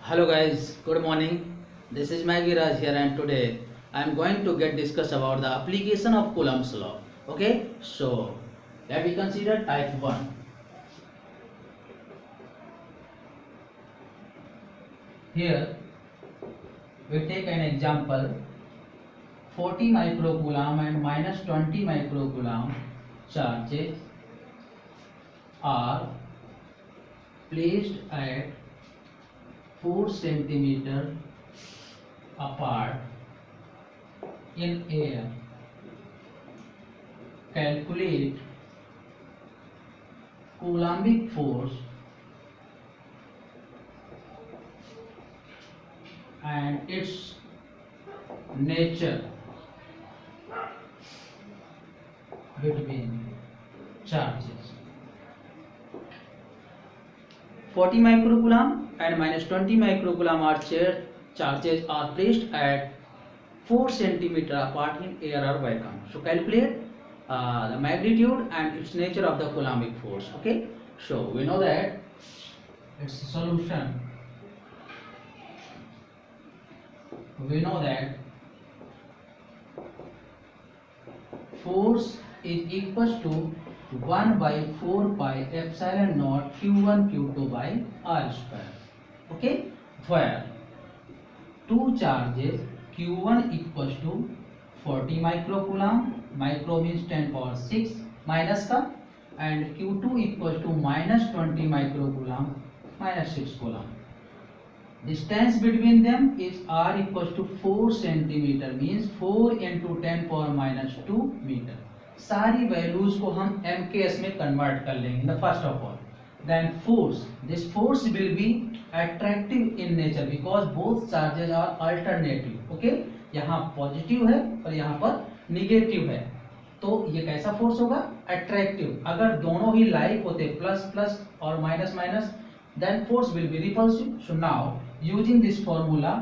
Hello guys, good morning. This is Maggie Raj here, and today I am going to discuss about the application of Coulomb's law. Okay, so let me consider type 1. Here we take an example, 40 microcoulomb and minus 20 microcoulomb charges are placed at 4 centimeter apart in air. Calculate Coulombic force and its nature between charges. 40 microcoulomb and minus 20 microcoulomb charges are placed at 4 centimeter apart in air or vacuum. So calculate the magnitude and its nature of the Coulombic force. Okay, so we know that its solution. We know that force is equals to 1 by 4 pi epsilon naught q1 q2 by r square. Okay, where two charges q1 equals to 40 microcoulomb, micro means 10 power 6 minus का, and q2 equals to minus 20 microcoulomb minus 6 coulomb. Distance between them is r equals to 4 centimeter, means 4 into 10 power minus 2 meter. सारी values को हम MKS में convert कर लेंगे. The first of all, then force, this force will be attractive in nature because both charges are alternative. Okay, यहाँ positive है और यहाँ पर निगेटिव है, तो ये कैसा फोर्स होगा? अट्रैक्टिव. अगर दोनों ही लाइक होते, प्लस प्लस और minus minus, then force will be repulsive. So now using this formula,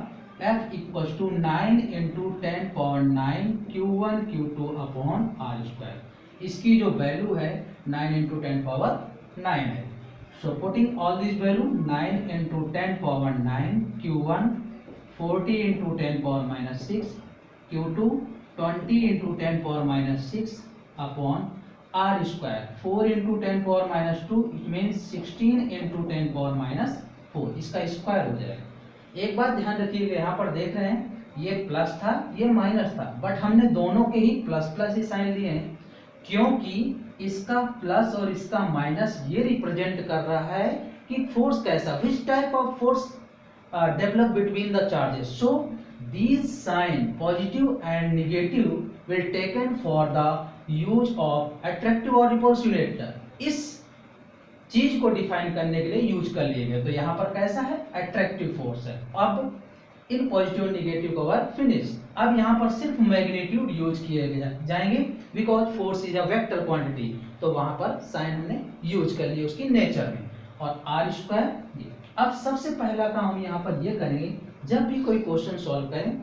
F equals to 9 into 10 power 9 Q1 Q2 upon R square. इसकी जो वैल्यू है 9 into 10 power 9 है. So putting all these value, 9 into 10 power 9 Q1, 40 into 10 power minus 6 Q2, 20 into 10 power minus 6 upon R square. 4 into 10 power minus 2, it means 16 into 10 power minus 4. इसका square हो जाएगा. एक बात ध्यान रखिएगा, यहाँ पर देख रहे हैं ये प्लस था, ये माइनस था, बट हमने दोनों के ही प्लस प्लस ही साइन लिए हैं, क्योंकि इसका प्लस और इसका माइनस ये रिप्रेजेंट कर रहा है कि फोर्स कैसा, which type of force develop between the charges. So these sign positive and negative will taken for the use of attractive और रिपल्सिव नेचर. इस चीज को डिफाइन करने के लिए यूज कर लिए गए. तो यहाँ पर कैसा है? अट्रैक्टिव फोर्स है. अब इन पॉजिटिव नेगेटिव का वर्क फिनिश. अब यहाँ पर सिर्फ मैग्नीट्यूड यूज किए जाएंगे because force is a vector quantity, तो वहां पर साइन हमने यूज कर लिया उसकी नेचर में. और आर स्क्वायर. अब सबसे पहला काम हम यहाँ पर ये करेंगे, जब भी कोई क्वेश्चन सॉल्व करें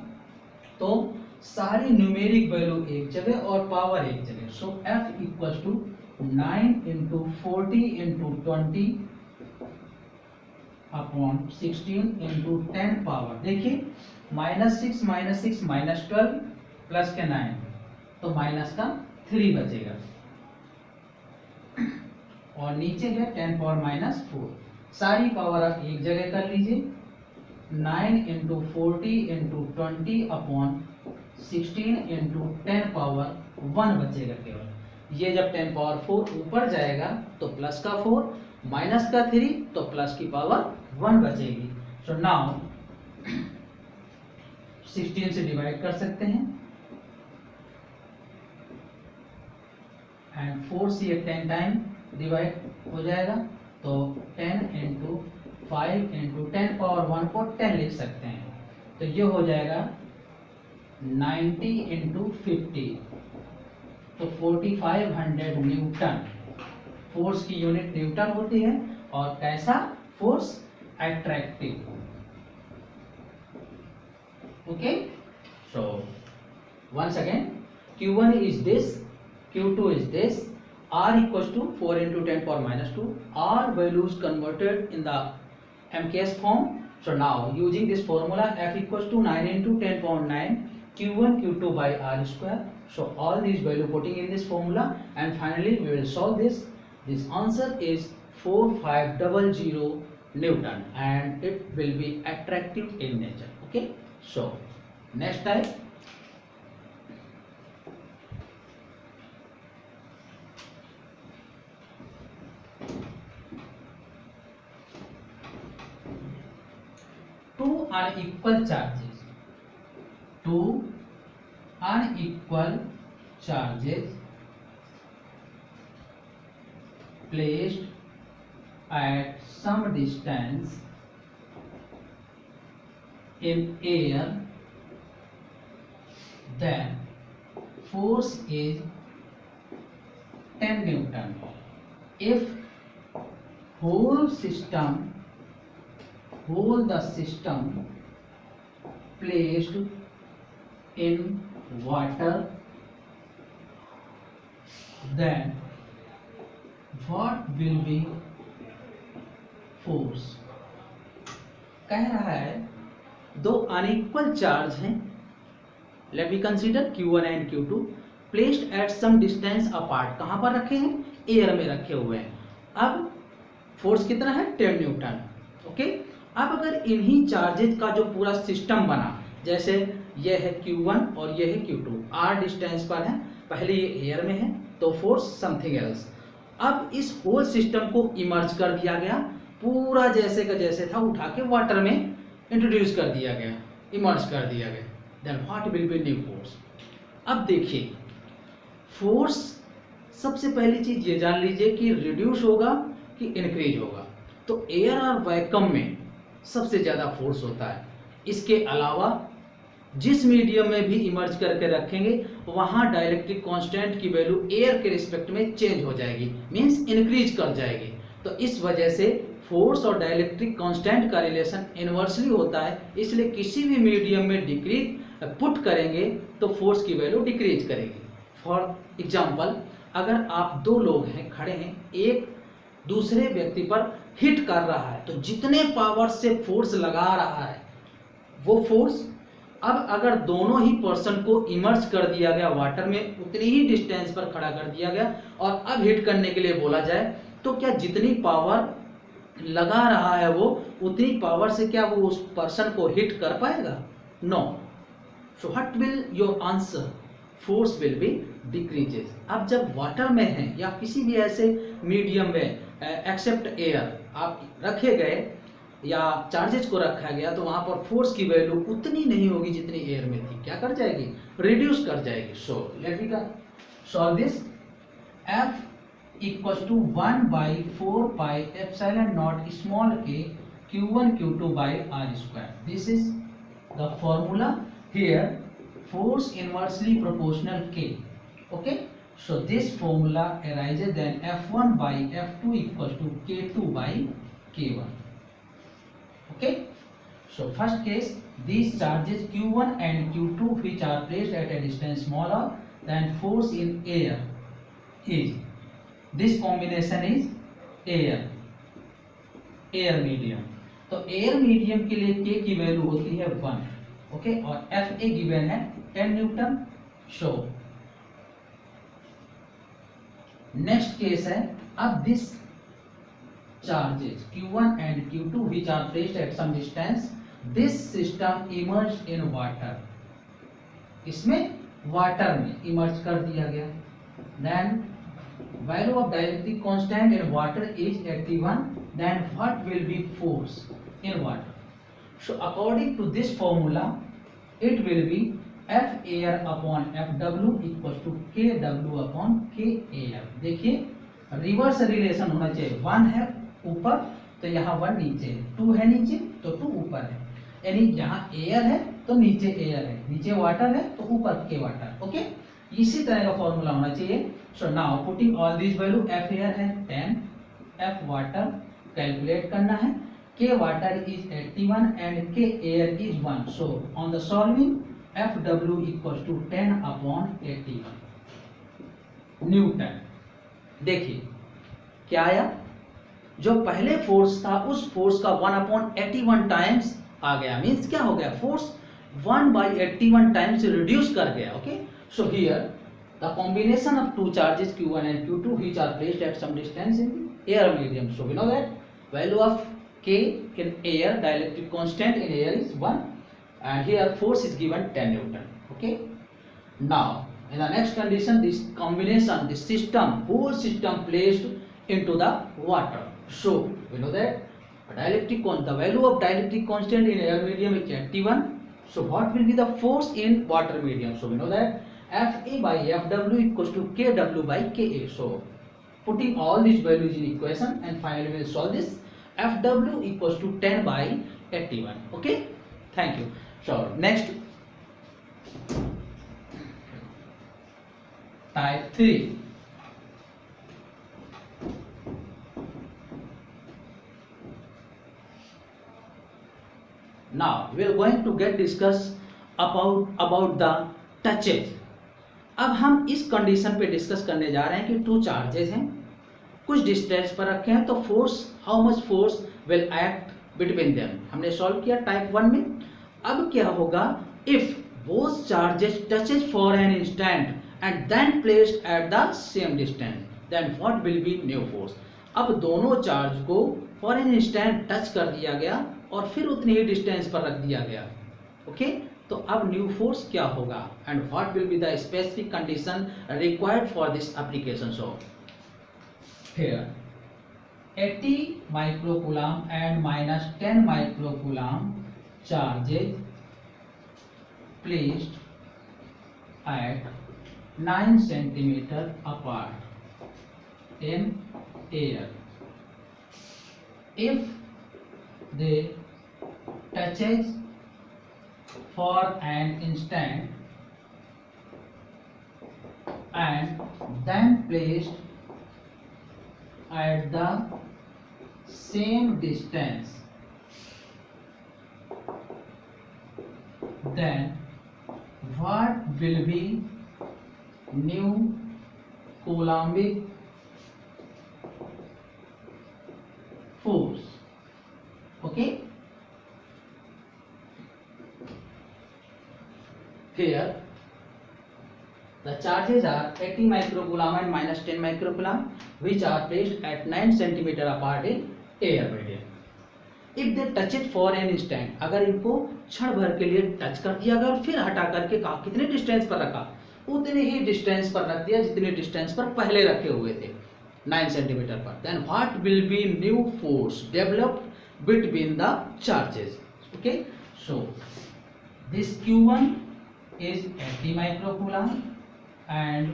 तो सारी न्यूमेरिक वैल्यू एक जगह और पावर एक जगह. So F equals to 9 into 40 into 20 upon 16 into 10 power. देखिए माइनस 6 माइनस 12 प्लस के 9, तो माइनस का 3 बचेगा, और नीचे है 10 पावर माइनस 4. सारी पावर आप एक जगह कर लीजिए. 9 into 40 into 20 upon 16 into 10 power 1 बचेगा केवल. ये जब 10 पावर 4 ऊपर जाएगा तो प्लस का 4 माइनस का 3, तो प्लस की पावर 1 बचेगी. सो नाउ 16 से डिवाइड कर सकते हैं, एंड 4 से 10 टाइम डिवाइड हो जाएगा, तो 10 into 5 into 10 पावर 1 को 10 लिख सकते हैं. तो ये हो जाएगा 90 into 50, तो 4500 न्यूटन. फोर्स की यूनिट न्यूटन होती है, और कैसा force? Attractive. Okay, so once again, Q1 is this, Q2 is this, R equals to 4 into 10 power minus 2. R values converted in the MKS form. So now using this formula, F equals to 9 into 10.9 Q1 Q2 by R square. So all these value putting in this formula, and finally we will solve this. This answer is 4500 Newton, and it will be attractive in nature. Okay, so next type. Two unequal charges. Two unequal charges placed at some distance in air, then force is 10 Newton. If whole the system placed in water, then what will be force? कह रहा है दो unequal charge हैं, let me consider Q1 and Q2 placed at some distance apart. कहां पर रखे हैं? Air में रखे हुए हैं. अब फोर्स कितना है? 10 न्यूटन. ओके, अब अगर इन्हीं चार्जेस का जो पूरा सिस्टम बना, जैसे ये है Q1 और ये है Q2, R डिस्टेंस पर है, पहले ये एयर में है तो फोर्स समथिंग एल्स. अब इस होल सिस्टम को इमर्ज कर दिया गया, पूरा जैसे का जैसे था उठा के वाटर में इंट्रोड्यूस कर दिया गया, इमर्ज कर दिया गया. Then what will be new force? अब देखिए, फोर्स सबसे पहली चीज ये जान लीजिए कि रिड्यूस होगा कि इंक्रीज होगा. तो एयर और वैक्यूम में सबसे ज्यादा फोर्स होता है. इसके अलावा जिस मीडियम में भी इमर्ज करके रखेंगे वहां डाइलेक्ट्रिक कांस्टेंट की वैल्यू एयर के रिस्पेक्ट में चेंज हो जाएगी, मींस इंक्रीज कर जाएगी. तो इस वजह से फोर्स और डाइलेक्ट्रिक कांस्टेंट का रिलेशन इनवर्सली होता है. इसलिए किसी भी मीडियम में डिक्रीज पुट करेंगे तो फोर्स की वैल्यू डिक्रीज करेगी. फॉर एग्जाम्पल, अगर आप दो लोग हैं, खड़े हैं, एक दूसरे व्यक्ति पर हिट कर रहा है, तो जितने पावर से फोर्स लगा रहा है वो फोर्स, अब अगर दोनों ही पर्सन को इमर्ज कर दिया गया वाटर में, उतनी ही डिस्टेंस पर खड़ा कर दिया गया और अब हिट करने के लिए बोला जाए, तो क्या जितनी पावर लगा रहा है वो उतनी पावर से क्या वो उस पर्सन को हिट कर पाएगा? No. So what will your answer? Force will be decreases. अब जब वाटर में है या किसी भी ऐसे मीडियम में एक्सेप्ट एयर आप रखे गए या चार्जेस को रखा गया, तो वहां पर फोर्स की वैल्यू उतनी नहीं होगी जितनी एयर में थी. क्या कर जाएगी? रिड्यूस कर जाएगी. So let me solve this. F equals to 1 by 4 pi epsilon naught small k Q1 Q2 by R square. This is the formula. Here force inversely proportional K. Okay, so this formula arises, then F1 by F2 equals to K2 by K1. Okay, so first case, these charges Q1 and Q2 which are placed at a distance smaller than force in air is, this combination is air medium. तो air medium के लिए K की value होती है 1. Okay, और Fa given है 10 Newton. So next case है, अब this charges Q1 and Q2 which are placed at some distance, this system immersed in water. इसमें वाटर में इमर्ज कर दिया गया. Then value of dielectric constant in water is 81. Then what will be force in water? So according to this formula, it will be F air upon Fw equals to Kw upon Kaf. देखिए reverse relation होना चाहिए. 1 है ऊपर तो यहाँ 1 नीचे है, 2 है नीचे तो 2 ऊपर है, यानी यहाँ एयर है तो नीचे एयर है, नीचे वाटर है तो ऊपर के वाटर. ओके, इसी तरह का फॉर्मूला होना चाहिए. So now putting all this value, F air है 10, एफ वाटर कैलकुलेट करना है, K water is 81 and K air is 1. So on the solving Fw equals to 10 upon 81 newton. देखिए क्या आया, जो पहले फोर्स था उस फोर्स का 1 अपॉन 81 टाइम्स आ गया, मीन्स क्या हो गया, फोर्स 1/81 टाइम्स रिड्यूस कर गया. Okay, so here the combination of two charges q1 and q2 which are placed at some distance in the air medium. So we know that value of k in air, dielectric constant in air is 1, and here force is given 10 Newton. Okay, now in the next condition, this combination, this system, whole system placed into the water. So we know that the value of dielectric constant in air medium is 81. So what will be the force in water medium? So we know that Fa by Fw equals to Kw by Ka. So putting all these values in equation, and finally we will solve this. Fw equals to 10 by 81. Okay, thank you. So next, type 3. Now we are going to get discuss about the touches. अब हम इस condition पे discuss करने जा रहे हैं कि two charges हैं, कुछ डिस्टेंस पर रखे हैं, तो force, how much force will act between them. हमने सॉल्व किया टाइप 1 में. अब क्या होगा, if both charges touches for an instant and then placed at the same distance, then what will be new force. अब दोनों चार्ज को for an instant touch कर दिया गया और फिर उतनी ही डिस्टेंस पर रख दिया गया. ओके, तो अब न्यू फोर्स क्या होगा, and what will be the specific condition required for this application. So here 80 microcoulomb and -10 microcoulomb charges placed at 9 centimeter apart in air. If they touches for an instant and then placed at the same distance, then what will be new Coulombic force. Okay, here the charges are 80 microcoulomb and -10 microcoulomb which are placed at 9 centimeter apart in air medium. If they touch it for an instant, अगर इनको क्षण भर के लिए touch कर दिया गया और फिर हटा करके कितने डिस्टेंस पर रखा, उतने ही डिस्टेंस पर रख दिया जितने डिस्टेंस पर पहले रखे हुए थे, 9 सेंटीमीटर पर, then what will be new force developed between the charges. Okay, so this Q1 is 80 microcoulomb and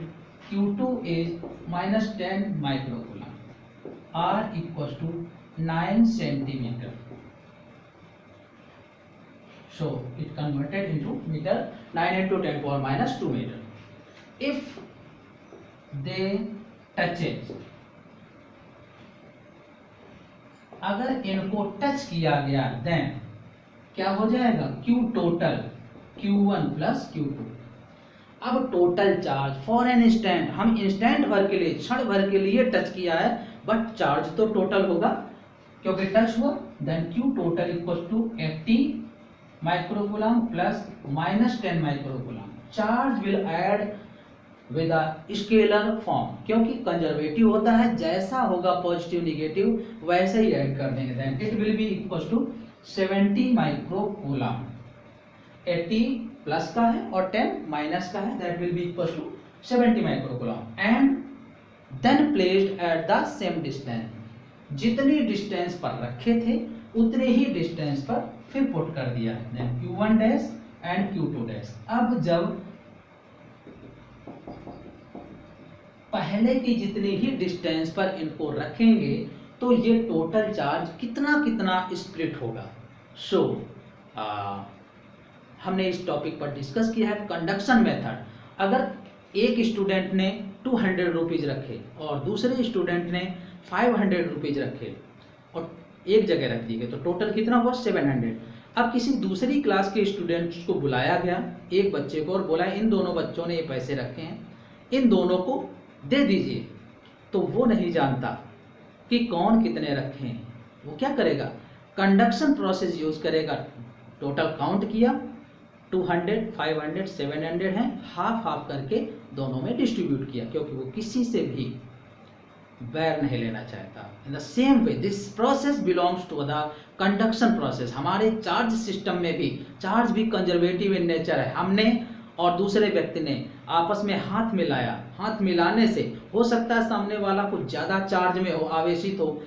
Q2 is -10 microcoulomb, are equals to 9 centimeter. So it converted into meter, 9 into 10 power minus 2 meter. If they touches, अगर इनको touch किया गया then क्या हो जाएगा, Q total Q1 plus Q2. अब total charge for an instant, हम instant भर के लिए, क्षण भर के लिए टच किया है, बट चार्ज तो टोटल होगा क्योंकि टच हुआ. Then Q total equal to 80 microcoulomb plus -10 microcoulomb. Charge will add with a scalar form, क्योंकि कंजर्वेटिव होता है, जैसा होगा पॉजिटिव निगेटिव वैसे ही ऐड कर देंगे. Then it will be equal to 70 microcoulomb. 80 plus का है और 10 माइनस का है, that will be equal to 70 microcoulomb and then placed at the same distance. जितनी डिस्टेंस पर रखे थे उतने ही डिस्टेंस पर फिर पुट कर दिया. Then Q1 dash and Q2 dash. अब जब पहले की जितनी ही डिस्टेंस पर इनको रखेंगे तो ये टोटल चार्ज कितना कितना स्प्लिट होगा. सो हमने इस टॉपिक पर डिस्कस किया है कंडक्शन मेथड. अगर एक स्टूडेंट ने 200 रुपीज रखे और दूसरे स्टूडेंट ने 500 रुपीज रखे और एक जगह रख दिए गए, तो टोटल कितना हुआ 700. अब किसी दूसरी क्लास के स्टूडेंट्स को बुलाया गया, एक बच्चे को, और बोला इन दोनों बच्चों ने ये पैसे रखे हैं, इन दोनों को दे दीजिए. तो वो नहीं जानता कि कौन कितने रखे हैं. वो क्या करेगा, कंडक्शन प्रोसेस यूज करेगा. टोटल काउंट किया 200, 500, 700 हैं, हाफ हाफ करके दोनों में डिस्ट्रीब्यूट किया, क्योंकि वो किसी से भी वैर नहीं लेना चाहता। In the same way this process belongs to the conduction process. हमारे चार्ज सिस्टम में भी चार्ज भी कंजर्वेटिव इन नेचर है। हमने और दूसरे व्यक्ति ने आपस में हाथ मिलाया, हाथ मिलाने से हो सकता है सामने वाला कुछ ज़्यादा चार्ज में हो, आवेशित हो,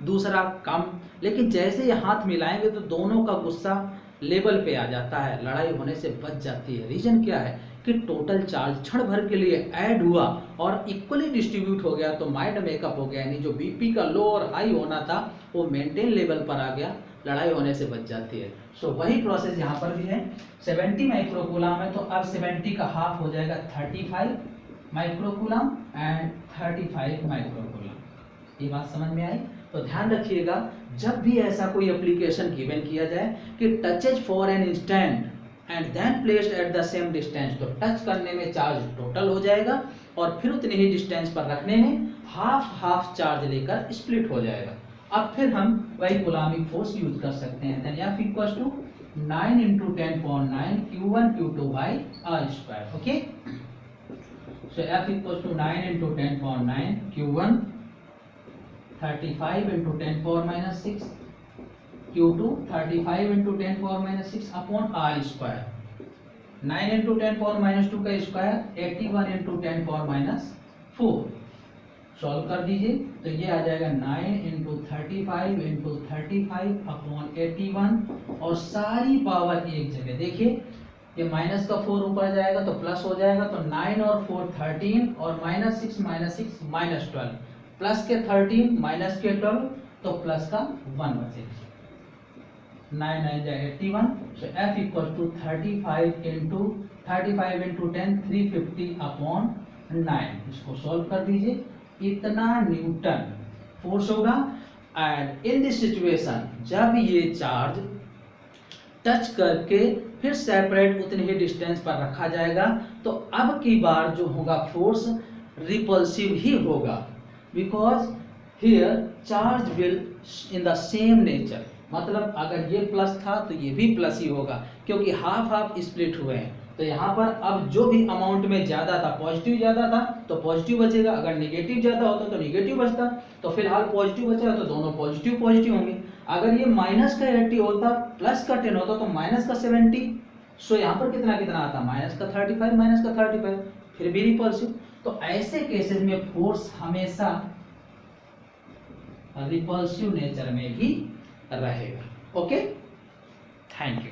दूसरा कम, लेकिन जैसे ये हाथ मिलाएंगे तो दोनों का गुस्सा लेवल पे आ जाता है, लड़ाई होने से बच जाती है। रीजन क्या है कि टोटल चार्ज क्षण भर के लिए ऐड हुआ और इक्वली डिस्ट्रीब्यूट हो गया, तो माइंड मेकअप हो गया, यानी जो बीपी का लो और हाई होना था वो मेंटेन लेवल पर आ गया, लड़ाई होने से बच जाती है। सो वही प्रोसेस यहाँ पर भी है। 70 माइक्रोकूलम है तो अब 70 का हाफ हो जाएगा 35 माइक्रोकूलम एंड 35 माइक्रोकूलम। ये बात समझ में आई? तो ध्यान रखिएगा जब भी ऐसा कोई एप्लीकेशन गिवन किया जाए कि touches for an instant and then placed at the same distance, तो टच करने में चार्ज टोटल हो जाएगा और फिर उतने ही डिस्टेंस पर रखने में हाफ हाफ चार्ज लेकर स्प्लिट हो जाएगा। अब फिर हम वही कूलॉमिक फोर्स यूज कर सकते हैं। Then F equals to 9 × 10⁹ Q1 Q2 by R²। Okay, so F equals to 9 × 10⁹ Q1, 35 × 10⁻⁶, Q2 35 × 10⁻⁶ upon R²। 9 × 10⁻² का स्क्वायर 81 × 10⁻⁴। सॉल्व कर दीजिए तो ये आ जाएगा 9 × 35 × 35 अपॉन 81 और सारी पावर एक जगह। देखिए ये माइनस का 4 ऊपर जाएगा तो प्लस हो जाएगा, तो 9 और 4 13 और -6 -12, प्लस के 13 माइनस के 12 तो प्लस का 1 बचेगा। 9 9 जाए 81। सो F इक्वल टू 35 × 10 350 अपॉन 9। इसको सॉल्व कर दीजिए, इतना न्यूटन फोर्स होगा। एंड इन दिस सिचुएशन जब ये चार्ज टच करके फिर सेपरेट उतने ही डिस्टेंस पर रखा जाएगा तो अब की बार जो होगा फोर्स रिपल्सिव ही होगा, because here charge will in the same nature. मतलब अगर ये प्लस था तो ये भी प्लस ही होगा, क्योंकि हाफ हाफ स्प्लिट हुए हैं। तो यहाँ पर अब जो भी अमाउंट में ज्यादा था, पॉजिटिव ज्यादा था तो पॉजिटिव बचेगा, अगर निगेटिव ज्यादा होता तो निगेटिव बचता। तो फिलहाल पॉजिटिव बचेगा तो दोनों पॉजिटिव पॉजिटिव होंगे। अगर ये माइनस का 80 होता, प्लस का 10 होता तो माइनस का 70। सो यहाँ पर कितना कितना आता, माइनस का 35 माइनस का 35, फिर भी रिपल्सिव। तो ऐसे केसेस में फोर्स हमेशा रिपल्सिव नेचर में ही रहेगा। Okay, thank you.